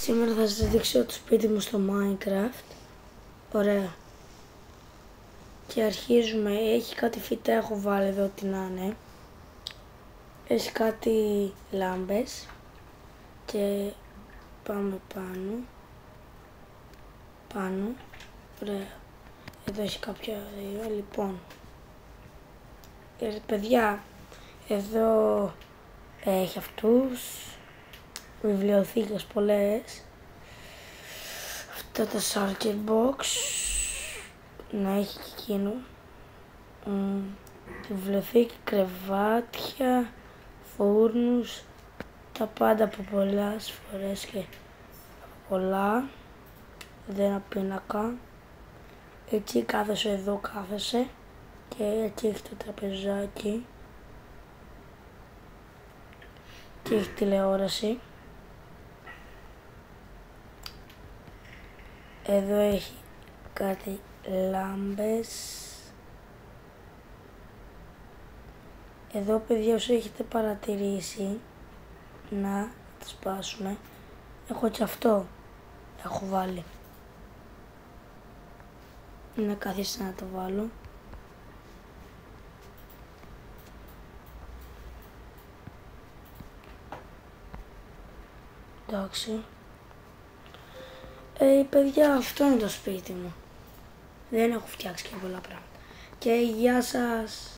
Σήμερα θα σας δείξω το σπίτι μου στο Minecraft. Ωραία. Και αρχίζουμε. Έχει κάτι φυτά, έχω βάλει εδώ ό,τι να είναι. Έχει κάτι λάμπες. Και πάμε πάνω. Ωραία. Εδώ έχει κάποια δύο. Λοιπόν. Παιδιά, εδώ έχει αυτούς. Βιβλιοθήκες πολλές. Αυτά τα shulker box. Να έχει και εκείνο. Βιβλιοθήκη, κρεβάτια, φούρνους. Τα πάντα από πολλές φορές και από πολλά. Δεν ένα πίνακα. Εκεί κάθεσαι, εδώ κάθεσαι. Και εκεί έχει το τραπεζάκι. Και έχει τηλεόραση. Εδώ έχει κάτι λάμπες. Εδώ, παιδιά, όσο έχετε παρατηρήσει, να τα σπάσουμε. Έχω και αυτό. Έχω βάλει. Να καθίσετε να το βάλω. Εντάξει. Παιδιά, αυτό είναι το σπίτι μου. Δεν έχω φτιάξει και πολλά πράγματα. Και γεια σας.